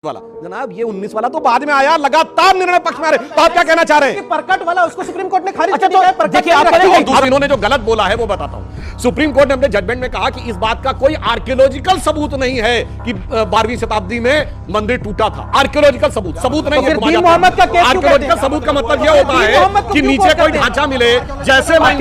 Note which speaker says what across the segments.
Speaker 1: वाला जनाब ये 19 वाला तो बाद में आया, लगातार निर्णय पक्ष में आ रहे। तो आप क्या कहना चाह रहे हैं?
Speaker 2: परकट वाला उसको सुप्रीम कोर्ट ने खारिज
Speaker 1: अच्छा,
Speaker 2: कर दिया है।
Speaker 1: देखिए आप अब इन्होंने जो गलत बोला है वो बताता हूं। सुप्रीम कोर्ट ने अपने जजमेंट में कहा कि इस बात का कोई आर्कियोलॉजिकल सबूत नहीं है कि 12वीं शताब्दी में मंदिर टूटा था। आर्कियोलॉजिकल सबूत नहीं है।
Speaker 2: मोहम्मद का केस
Speaker 1: आर्कियोलॉजिकल सबूत का मतलब यह होता है कि नीचे कोई ढांचा मिले, जैसे मैं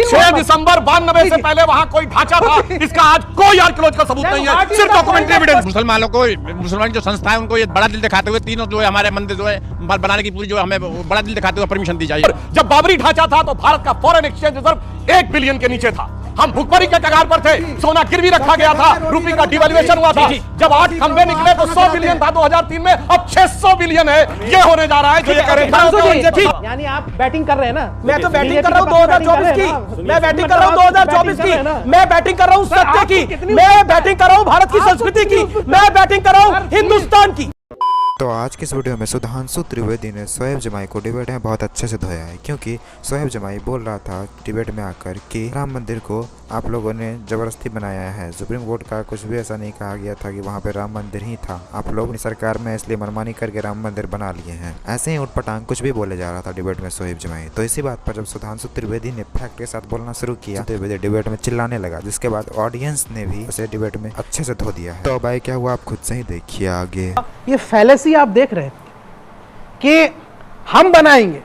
Speaker 1: 6 दिसंबर 92 से पहले वहां कोई ढांचा था, इसका आज कोई आर्कियोलॉजिकल सबूत नहीं है, सिर्फ डॉक्यूमेंट्री एविडेंस।
Speaker 3: मुसलमानों को, मुसलमान जो संस्था है उनको ये बड़ा दिल दिखाते हुए तीनों जो है हमारे मंदिर जो है बनाने की पूरी जो हमें बड़ा दिल दिखाते हुए परमिशन दी जाए।
Speaker 1: जब बाबरी ढांचा था तो भारत का फॉरेन एक्सचेंज रिजर्व 1 बिलियन के नीचे था। हम भुखमरी के कगार पर थे, सोना गिरवी रखा गया था, रुपये का डिवैल्यूएशन हुआ था। जब 8 खंबे निकले तो 100 बिलियन था 2003 में, अब 600 बिलियन है। ये होने जा रहा है जो ये कह रहे हैं।
Speaker 2: यानी आप बैटिंग कर रहे हैं ना?
Speaker 4: मैं तो बैटिंग कर रहा हूँ 2024 की, मैं बैटिंग कर रहा हूँ 2024 की, मैं बैटिंग कर रहा हूँ सत्य की, मैं बैटिंग कर रहा हूँ भारत की संस्कृति की, मैं बैटिंग कर रहा हूँ हिंदुस्तान की।
Speaker 5: तो आज की इस वीडियो में सुधांशु त्रिवेदी ने शोएब जमाई को डिबेट में बहुत अच्छे से धोया है, क्योंकि शोएब जमाई बोल रहा था डिबेट में आकर कि राम मंदिर को आप लोगों ने जबरदस्ती बनाया है। सुप्रीम कोर्ट का कुछ भी ऐसा नहीं कहा गया था कि वहाँ पे राम मंदिर ही था, आप लोग अपनी सरकार में इसलिए मनमानी करके राम मंदिर बना लिए हैं। ऐसे ही उठपटांग कुछ भी बोले जा रहा था डिबेट में शोएब जमाई। तो इसी बात पर जब सुधांशु त्रिवेदी ने फैक्ट के साथ बोलना शुरू किया, त्रिवेदी डिबेट में चिल्लाने लगा, जिसके बाद ऑडियंस ने भी उसे डिबेट में अच्छे से धो दिया है। तो भाई क्या हुआ आप खुद से ही देखिए आगे।
Speaker 2: ये फैलेसी आप देख रहे हैं कि हम बनाएंगे,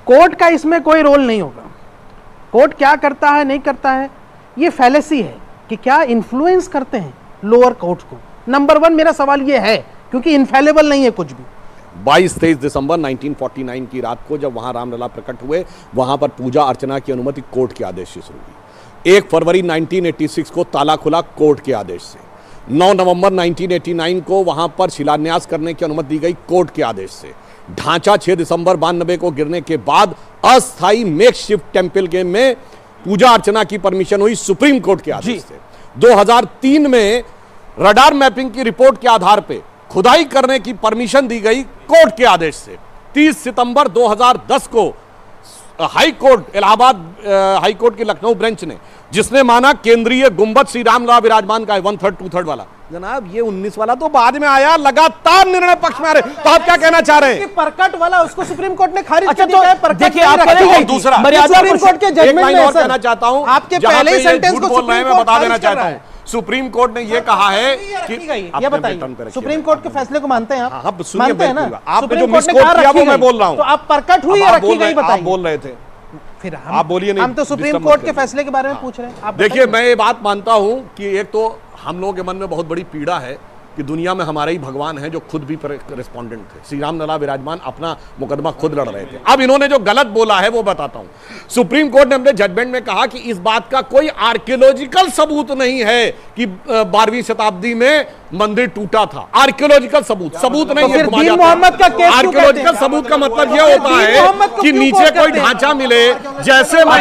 Speaker 2: कोर्ट का इसमें कोई रोल नहीं होगा। कोर्ट क्या करता है नहीं करता है, ये फैलेसी है कि क्या इन्फ्लुएंस करते हैं लोअर कोर्ट को। नंबर 1 मेरा सवाल ये है, क्योंकि इनफेलेबल नहीं है कुछ भी।
Speaker 1: 22-23 दिसंबर 1949 की रात को जब वहां रामलला प्रकट हुए, वहां पर पूजा अर्चना की अनुमति कोर्ट के आदेश से शुरू हुई। 1 फरवरी 1986 को ताला खुला कोर्ट के आदेश से। 9 नवंबर 1989 को वहां पर शिलान्यास करने की अनुमति दी गई कोर्ट के आदेश से। ढांचा 6 दिसंबर 92 को गिरने के बाद अस्थायी मेकशिफ्ट टेंपल के में पूजा अर्चना की परमिशन हुई सुप्रीम कोर्ट के आदेश से। 2003 में रडार मैपिंग की रिपोर्ट के आधार पर खुदाई करने की परमिशन दी गई कोर्ट के आदेश से। 30 सितंबर 2010 को high court, Allahabad high court की लखनऊ बेंच ने, जिसने माना केंद्रीय गुंबद श्री रामलला विराजमान का है 1/3 2/3 वाला। जनाब ये 19 वाला तो बाद में आया, लगातार निर्णय पक्ष में आ रहे। तो आप क्या कहना चाह रहे हैं?
Speaker 2: परकट वाला उसको सुप्रीम कोर्ट ने खारिज कर
Speaker 4: तो
Speaker 2: दिया है।
Speaker 4: देखिए आप दूसरा
Speaker 2: सुप्रीम कोर्ट के जजमेंट में
Speaker 1: और कहना चाहता हूं,
Speaker 2: आपके पहले ही सेंटेंस को
Speaker 1: बोल रहे हैं, मैं बता देना चाहता हूं। सुप्रीम कोर्ट ने यह कहा है कि
Speaker 2: ये बताइए, सुप्रीम कोर्ट के फैसले को मानते हैं आप?
Speaker 1: मानते हैं ना? आपने जो
Speaker 2: मिसकोट
Speaker 1: किया वो मैं बोल रहा हूं।
Speaker 2: तो आप परकट हुई या रखी गई बताइए।
Speaker 1: आप बोल रहे थे,
Speaker 2: फिर
Speaker 1: आप बोलिए नहीं।
Speaker 2: हम तो सुप्रीम कोर्ट के फैसले के बारे में पूछ रहे हैं।
Speaker 1: देखिए मैं ये बात मानता हूं कि एक तो हम लोगों के मन में बहुत बड़ी पीड़ा है कि दुनिया में हमारे ही भगवान हैं जो खुद भी रिस्पोंडेंट थे। श्री रामलला विराजमान अपना मुकदमा खुद लड़ रहे थे। अब इन्होंने जो गलत बोला है वो बताता हूं। सुप्रीम कोर्ट ने अपने जजमेंट में कहा कि इस बात का कोई आर्कियोलॉजिकल सबूत नहीं है कि 12वीं शताब्दी में मंदिर टूटा था। आर्कियोलॉजिकल सबूत नहीं है।
Speaker 2: मोहम्मद का केस
Speaker 1: आर्कियोलॉजिकल सबूत का मतलब यह होता है कि नीचे कोई ढांचा मिले, जैसे मैं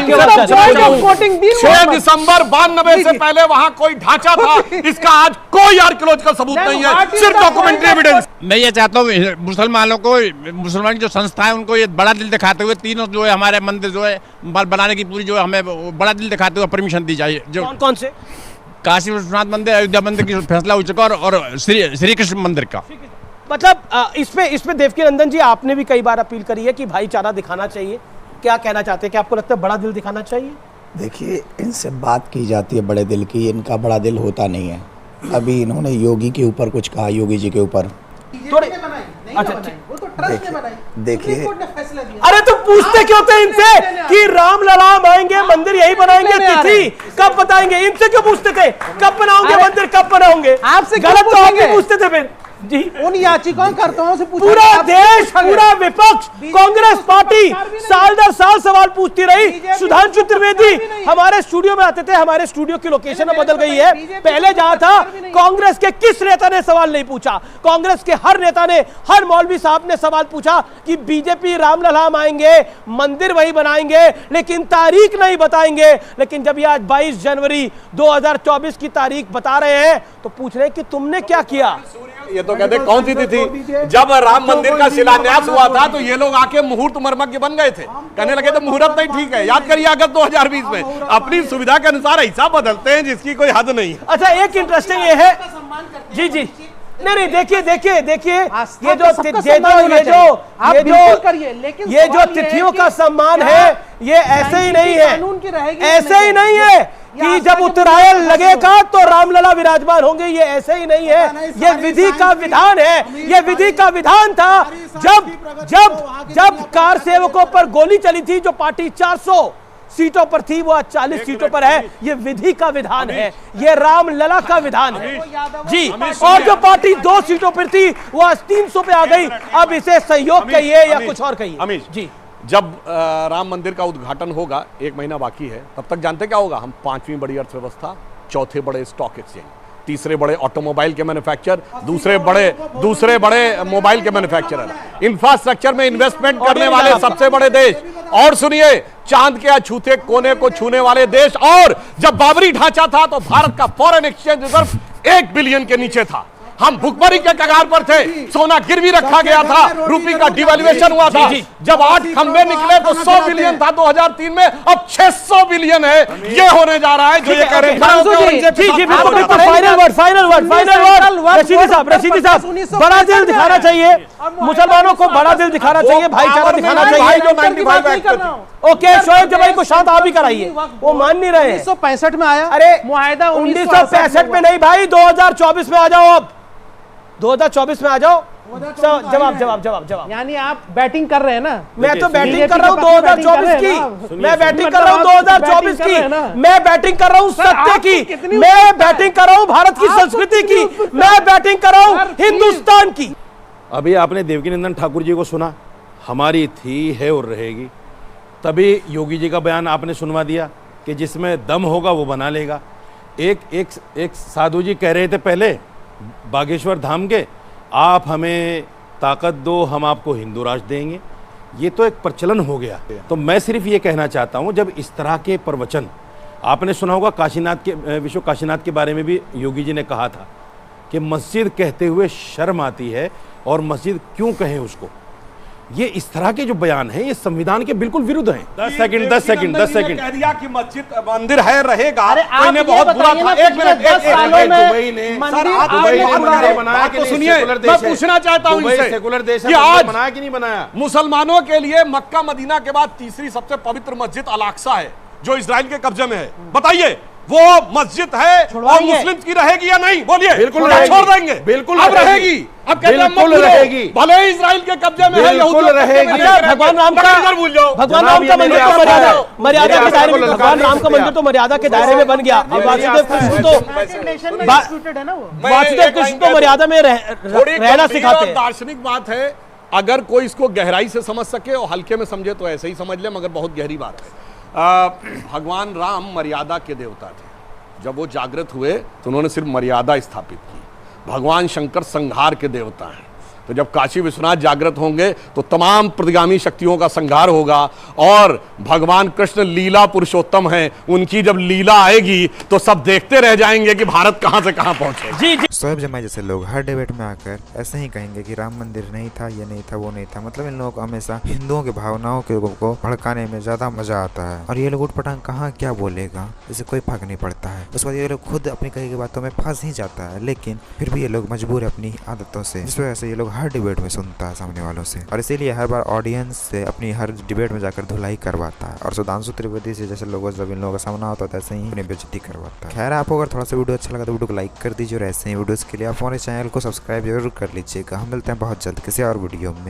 Speaker 1: 6 दिसंबर 92 से पहले वहां कोई ढांचा था, इसका आज कोई आर्कियोलॉजिकल सबूत नहीं है, सिर्फ डॉक्यूमेंट्री एविडेंस।
Speaker 3: मैं ये चाहता हूँ मुसलमानों को, मुसलमान जो संस्था है उनको ये बड़ा दिल दिखाते हुए तीनों जो है हमारे मंदिर जो है बनाने की पूरी जो हमें बड़ा दिल दिखाते हुए परमिशन दी जाए। जो
Speaker 4: कौन से?
Speaker 3: काशी विश्वनाथ मंदिर, अयोध्या मंदिर की फैसला हो चुका और श्री कृष्ण मंदिर का।
Speaker 4: मतलब इसमें देवकी नंदन जी आपने भी कई बार अपील करी है कि भाईचारा दिखाना चाहिए। क्या कहना चाहते हैं कि आपको लगता है बड़ा दिल दिखाना चाहिए?
Speaker 6: देखिए इनसे बात की जाती है बड़े दिल की, इनका बड़ा दिल होता नहीं है। अभी इन्होंने योगी के ऊपर कुछ कहा, योगी जी के ऊपर। देखिए
Speaker 4: अरे तो पूछते क्यों थे इनसे कि रामलला आएंगे, मंदिर यही बनाएंगे, तिथि कब बताएंगे? इनसे क्यों पूछते थे कब बनाओगे मंदिर, कब बनाओगे?
Speaker 2: आपसे
Speaker 4: गलत तो आप ही पूछते थे फिर जी।
Speaker 2: उन याचिकाओं करताओं से
Speaker 4: पूरा देश, पूरा विपक्ष, कांग्रेस पार्टी साल दर साल सवाल पूछती रही। सुधांशु त्रिवेदी हमारे स्टूडियो में आते थे, हमारे स्टूडियो की लोकेशन बदल गई है। पहले जहां था कांग्रेस के किस नेता ने सवाल नहीं पूछा? कांग्रेस के हर नेता ने, हर मौलवी साहब ने सवाल पूछा कि बीजेपी रामलला आएंगे, मंदिर वही बनाएंगे, लेकिन तारीख नहीं बताएंगे। लेकिन जब ये आज 22 जनवरी 2024 की तारीख बता रहे हैं तो पूछ रहे हैं कि तुमने क्या किया?
Speaker 1: ये तो कहते कौन सी थी जब राम मंदिर का शिलान्यास हुआ था तो ये लोग आके मुहूर्त मर्मज्ञ बन गए थे, कहने लगे थे मुहूर्त नहीं ठीक है। याद करिए अगस्त 2020 में अपनी सुविधा के अनुसार ऐसा बदलते हैं जिसकी कोई हद नहीं।
Speaker 4: अच्छा एक इंटरेस्टिंग ये है जी जी नहीं नहीं, देखिए देखिए देखिए,
Speaker 2: आस्था
Speaker 4: ये
Speaker 2: तो
Speaker 4: जो
Speaker 2: सबका
Speaker 4: ये
Speaker 2: सम्मान होना
Speaker 4: जो
Speaker 2: चाहिए। आप
Speaker 4: ये
Speaker 2: बिल्कुल
Speaker 4: जो
Speaker 2: करिए, लेकिन
Speaker 4: ये जो
Speaker 2: सवाल ये है
Speaker 4: तिथियों
Speaker 2: कि
Speaker 4: का सम्मान
Speaker 2: क्या
Speaker 4: है, ये ऐसे ही नहीं है,
Speaker 2: कानून की रहेगी,
Speaker 4: ऐसे ही नहीं है कि
Speaker 2: आस्था
Speaker 4: जब
Speaker 2: के
Speaker 4: उत्तरायण
Speaker 2: बिल्कुल
Speaker 4: लगेगा तो रामलला विराजमान होंगे, ये ऐसे ही नहीं है, ये विधि का विधान है, ये विधि का विधान था। जब जब जब कार सेवकों पर गोली चली थी, जो पार्टी 400 सीटों पर थी, वो आज 40 सीटों पर है, ये विधि का विधान है, ये रामलला का विधान है जी। और जो पार्टी 2 सीटों पर थी, वो आज 300 पे आ गई। अब इसे संयोग कहिए या कुछ और कहिए
Speaker 1: अमीश
Speaker 4: जी।
Speaker 1: जब राम मंदिर का उद्घाटन होगा, 1 महीना बाकी है, तब तक जानते क्या होगा? हम 5वीं बड़ी अर्थव्यवस्था, 4थे बड़े स्टॉक एक्सचेंज, 3रे बड़े ऑटोमोबाइल के मैन्युफैक्चर, दूसरे बड़े मोबाइल के मैन्युफैक्चरर, इंफ्रास्ट्रक्चर में इन्वेस्टमेंट करने वाले सबसे बड़े देश, और सुनिए, चांद के अछूते कोने को छूने वाले देश। और जब बाबरी ढांचा था तो भारत का फॉरेन एक्सचेंज रिजर्व 1 बिलियन के नीचे था, हम भुखमरी के कगार पर थे, सोना गिरवी रखा गया था, रुपये का डिवैल्यूएशन हुआ था। जब 8 खंबे निकले तो 100 बिलियन था 2003 में, अब 600 बिलियन है। ये होने जा रहा है जो ये कह रहे हैं।
Speaker 4: जी बिल्कुल, फाइनल वर्ड रशीदी साहब, बड़ा दिल दिखाना चाहिए मुसलमानों को, बड़ा दिल दिखाना चाहिए, भाईचारा दिखाना चाहिए।
Speaker 1: जो 95 एक्ट थे,
Speaker 4: ओके, शोएब जमाई को शांत आप ही कराइए, वो मान नहीं रहे हैं।
Speaker 2: 1965 में आया,
Speaker 4: अरे
Speaker 2: मुआहिदा
Speaker 4: 1965 में नहीं भाई, 2024 में आ जाओ, अब 2024 में आ जाओ। जवाब।
Speaker 2: यानी आप बैटिंग कर रहे हैं ना?
Speaker 4: मैं तो बैटिंग कर रहा हूँ 2024 की, मैं बैटिंग कर रहा हूँ 2024 की, मैं बैटिंग कर रहा हूँ सत्य की, मैं बैटिंग कर रहा हूँ भारत की संस्कृति की, मैं बैटिंग कर रहा हूँ हिंदुस्तान की।
Speaker 7: अभी आपने देवकीनंदन ठाकुर जी को सुना, हमारी थी, है और रहेगी। तभी योगी जी का बयान आपने सुनवा दिया कि जिसमें दम होगा वो बना लेगा। एक साधु जी कह रहे थे पहले बागेश्वर धाम के, आप हमें ताकत दो, हम आपको हिंदू राष्ट्र देंगे। ये तो एक प्रचलन हो गया। तो मैं सिर्फ ये कहना चाहता हूँ, जब इस तरह के प्रवचन, आपने सुना होगा काशीनाथ के, विश्व काशीनाथ के बारे में भी योगी जी ने कहा था कि मस्जिद कहते हुए शर्म आती है, और मस्जिद क्यों कहें उसको। ये इस तरह के जो बयान हैं, ये संविधान के बिल्कुल विरुद्ध हैं। 10 सेकंड
Speaker 1: कह दिया कि मस्जिद मंदिर है, रहेगा।
Speaker 2: अरे आप
Speaker 1: कोई ने बहुत बुरा था। 1 मिनट,
Speaker 7: दुबई ने मंदिर बनाया कि नहीं?
Speaker 1: सुनिए, मैं पूछना चाहता हूं इनसे,
Speaker 7: सेकुलर देश है,
Speaker 1: कि आज
Speaker 7: बनाया कि नहीं बनाया?
Speaker 1: मुसलमानों के लिए मक्का मदीना के बाद तीसरी सबसे पवित्र मस्जिद अल-अक्सा है, जो इजराइल के कब्जे में है। बताइए, वो मस्जिद है और मुस्लिम की रहेगी या नहीं? बोलिए।
Speaker 7: बिल्कुल
Speaker 1: छोड़ देंगे,
Speaker 7: बिल्कुल
Speaker 1: अब रहेगी। अब
Speaker 7: बिल्कुल रहेगी,
Speaker 1: भले ही इजराइल के कब्जे में है,
Speaker 7: बिल्कुल रहेगी।
Speaker 4: भगवान राम का
Speaker 1: भूल जाओ,
Speaker 4: भगवान राम का मंदिर तो मर्यादा के दायरे में, भगवान राम का मंदिर तो मर्यादा के दायरे में बन गया। वासुदेव कृष्ण तो मर्यादा में रहना सिखाते हैं।
Speaker 1: दार्शनिक बात है, अगर कोई इसको गहराई से समझ सके और हल्के में समझे तो ऐसे ही समझ ले, मगर बहुत गहरी बात है। भगवान राम मर्यादा के देवता थे। जब वो जागृत हुए तो उन्होंने सिर्फ मर्यादा स्थापित की। भगवान शंकर संहार के देवता हैं, तो जब काशी विश्वनाथ जागृत होंगे तो तमाम प्रतिगामी शक्तियों का संहार होगा। और भगवान कृष्ण लीला पुरुषोत्तम हैं, उनकी जब लीला आएगी तो सब देखते रह जाएंगे कि भारत कहां से कहां पहुंचे।
Speaker 4: जी
Speaker 5: शोएब जमाई जैसे लोग हर डिबेट में आकर ऐसे ही कहेंगे कि राम मंदिर नहीं था, ये नहीं था, वो नहीं था। मतलब इन लोगों को हमेशा हिंदुओं की भावनाओं को भड़काने में ज्यादा मजा आता है। और ये लोग उठपटांग कहाँ क्या बोलेगा, इसे कोई फर्क नहीं पड़ता है। उसके बाद ये लोग खुद अपनी कही की बातों में फंस ही जाता है, लेकिन फिर भी ये लोग मजबूर है अपनी आदतों से, जिस वजह से ये लोग हर डिबेट में सुनता है सामने वालों से, और इसीलिए हर बार ऑडियंस से अपनी हर डिबेट में जाकर धुलाई करवाता है। और सुधांशु त्रिवेदी से जैसे लोगों से जब इन लोगों का सामना होता है, ऐसे ही अपनी बेइज्जती करवाता है। खैर, आपको अगर थोड़ा सा वीडियो अच्छा लगा तो वीडियो को लाइक कर दीजिए, और ऐसे ही वीडियोस के लिए आप हमारे चैनल को सब्सक्राइब जरूर कर लीजिएगा। हम मिलते हैं बहुत जल्द किसी और वीडियो में।